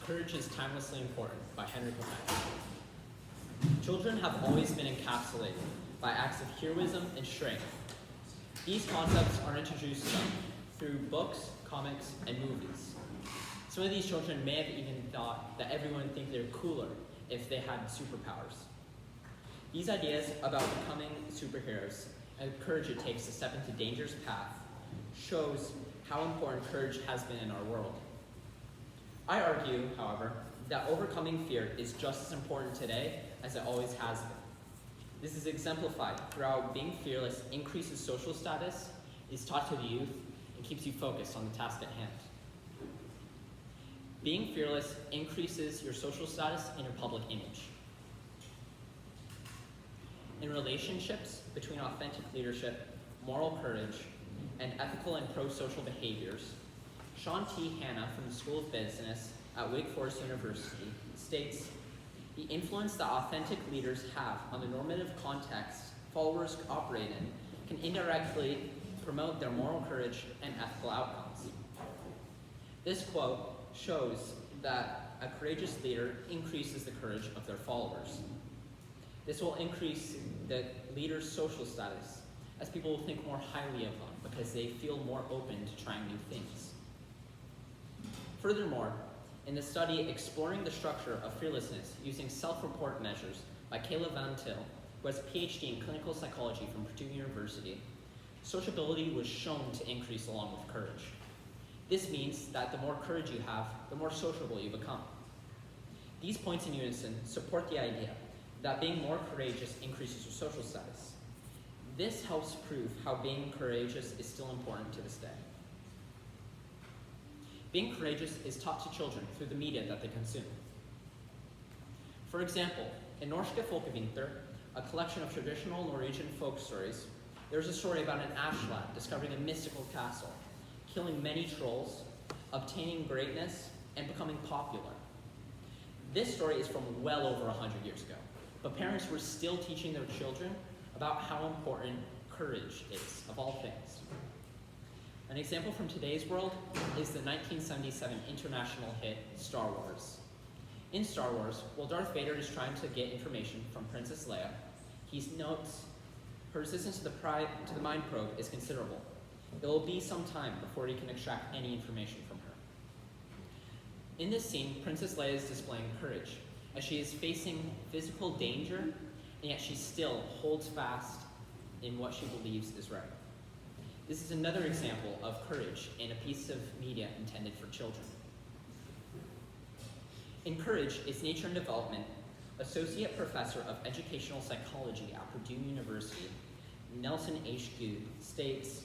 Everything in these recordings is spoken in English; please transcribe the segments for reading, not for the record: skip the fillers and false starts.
Courage is Timelessly Important by Henry Clement. Children have always been encapsulated by acts of heroism and strength. These concepts are introduced to them through books, comics, and movies. Some of these children may have even thought that everyone would think they're cooler if they had superpowers. These ideas about becoming superheroes and the courage it takes to step into dangerous path shows how important courage has been in our world. I argue, however, that overcoming fear is just as important today as it always has been. This is exemplified throughout being fearless increases social status, is taught to the youth, and keeps you focused on the task at hand. Being fearless increases your social status and your public image. In relationships between authentic leadership, moral courage, and ethical and pro-social behaviors, Sean T. Hanna from the School of Business at Wake Forest University states, the influence that authentic leaders have on the normative context followers operate in can indirectly promote their moral courage and ethical outcomes. This quote shows that a courageous leader increases the courage of their followers. This will increase the leader's social status, as people will think more highly of them because they feel more open to trying new things. Furthermore, in the study Exploring the Structure of Fearlessness Using Self-Report Measures by Kayla Van Til, who has a PhD in clinical psychology from Purdue University, sociability was shown to increase along with courage. This means that the more courage you have, the more sociable you become. These points in unison support the idea that being more courageous increases your social status. This helps prove how being courageous is still important to this day. Being courageous is taught to children through the media that they consume. For example, in Norske Folkevinter, a collection of traditional Norwegian folk stories, there's a story about an ash lad discovering a mystical castle, killing many trolls, obtaining greatness, and becoming popular. This story is from well over 100 years ago, but parents were still teaching their children about how important courage is, of all things. An example from today's world is the 1977 international hit Star Wars. In Star Wars, while Darth Vader is trying to get information from Princess Leia, he notes her resistance to the mind probe is considerable. It will be some time before he can extract any information from her. In this scene, Princess Leia is displaying courage, as she is facing physical danger, and yet she still holds fast in what she believes is right. This is another example of courage in a piece of media intended for children. In Courage, Its Nature and Development, Associate Professor of Educational Psychology at Purdue University, Nelson H. Good, states,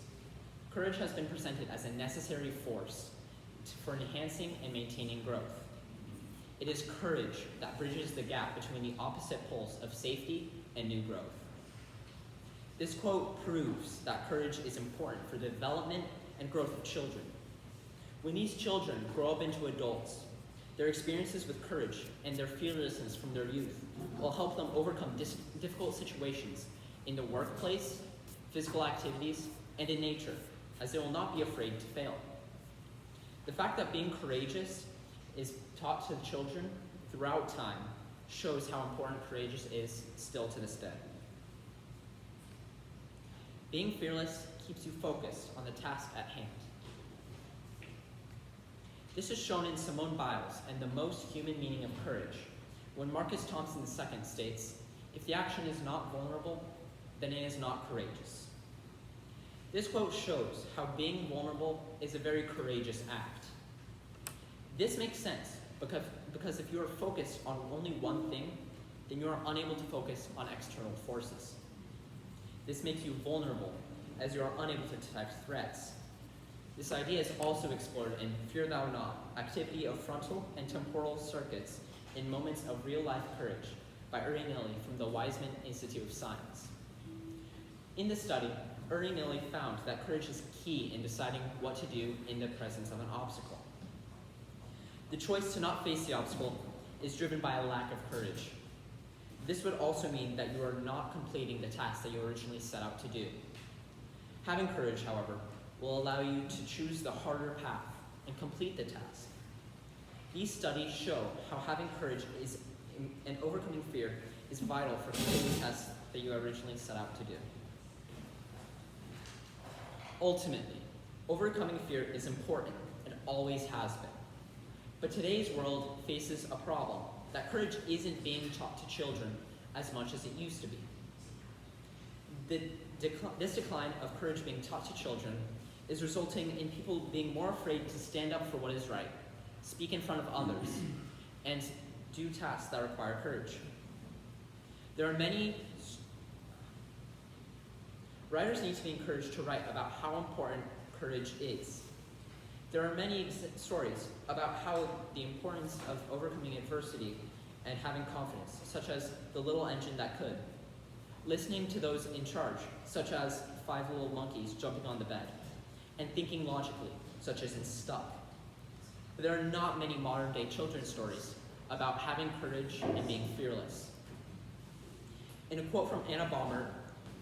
courage has been presented as a necessary force for enhancing and maintaining growth. It is courage that bridges the gap between the opposite poles of safety and new growth. This quote proves that courage is important for the development and growth of children. When these children grow up into adults, their experiences with courage and their fearlessness from their youth will help them overcome difficult situations in the workplace, physical activities, and in nature, as they will not be afraid to fail. The fact that being courageous is taught to children throughout time shows how important courageous is still to this day. Being fearless keeps you focused on the task at hand. This is shown in Simone Biles and The Most Human Meaning of Courage, when Marcus Thompson II states, if the action is not vulnerable, then it is not courageous. This quote shows how being vulnerable is a very courageous act. This makes sense because if you are focused on only one thing, then you are unable to focus on external forces. This makes you vulnerable, as you are unable to detect threats. This idea is also explored in Fear Thou Not, Activity of Frontal and Temporal Circuits in Moments of Real-Life Courage by Uri Nilly from the Weizmann Institute of Science. In this study, Uri Nilly found that courage is key in deciding what to do in the presence of an obstacle. The choice to not face the obstacle is driven by a lack of courage. This would also mean that you are not completing the task that you originally set out to do. Having courage, however, will allow you to choose the harder path and complete the task. These studies show how having courage and overcoming fear is vital for completing the tests that you originally set out to do. Ultimately, overcoming fear is important and always has been. But today's world faces a problem that courage isn't being taught to children as much as it used to be. This decline of courage being taught to children is resulting in people being more afraid to stand up for what is right, speak in front of others, and do tasks that require courage. There are many writers need to be encouraged to write about how important courage is. There are many stories about how the importance of overcoming adversity and having confidence, such as The Little Engine That Could. Listening to those in charge, such as 5 Little Monkeys jumping on the bed, and thinking logically, such as in Stuck. But there are not many modern-day children's stories about having courage and being fearless. In a quote from Anna Balmer,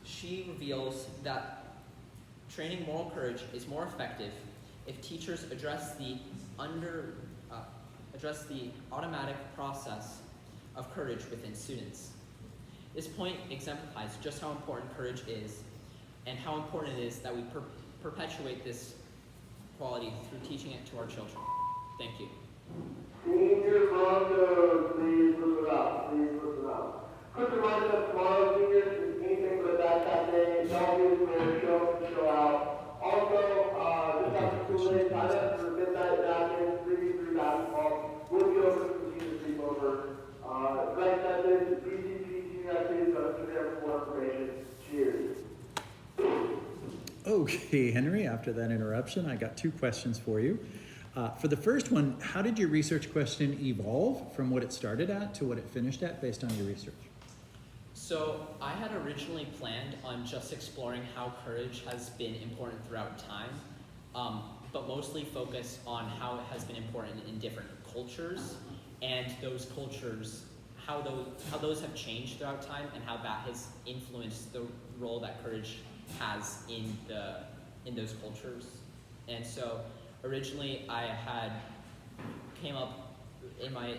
she reveals that training moral courage is more effective if teachers address the automatic process of courage within students. This point exemplifies just how important courage is and how important it is that we perpetuate this quality through teaching it to our children. Thank you. Senior Broncos, please listen up. Please listen up. Quick reminder that tomorrow, seniors, is anything but a backpack day. Don't use their show out. Also, just after school day, sign up for midnight napkins, 3v3 basketball. We'll be over some senior sleepover. Next message, BCP senior activities on Instagram for more information. Cheers. Okay, Henry, after that interruption, I got 2 questions for you. For the first one, how did your research question evolve from what it started at to what it finished at based on your research? So I had originally planned on just exploring how courage has been important throughout time, but mostly focus on how it has been important in different cultures, and those cultures, how those have changed throughout time, and how that has influenced the role that courage has in those cultures. And so originally I came up in my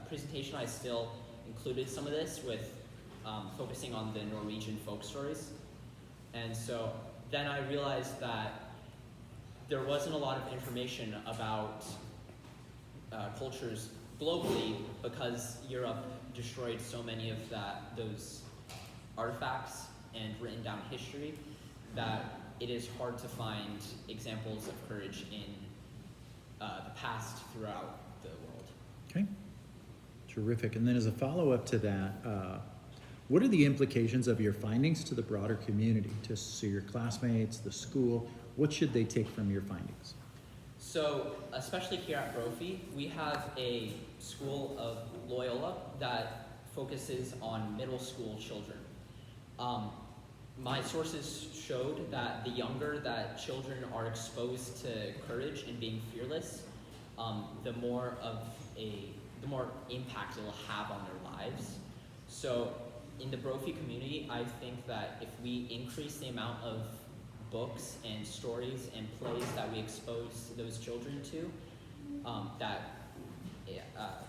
presentation, I still included some of this with focusing on the Norwegian folk stories. And so then I realized that there wasn't a lot of information about cultures globally because Europe destroyed so many of those artifacts and written down history that it is hard to find examples of courage in the past throughout the world. Okay, terrific. And then as a follow-up to that, what are the implications of your findings to the broader community, to your classmates, the school? What should they take from your findings? So, especially here at Brophy, we have a school of Loyola that focuses on middle school children. My sources showed that the younger that children are exposed to courage and being fearless, the more impact it will have on their lives. So in the Brophy community, I think that if we increase the amount of books and stories and plays that we expose those children to, that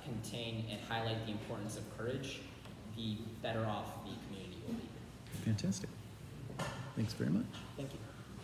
contain and highlight the importance of courage, the better off the community will be. Fantastic. Thanks very much. Thank you.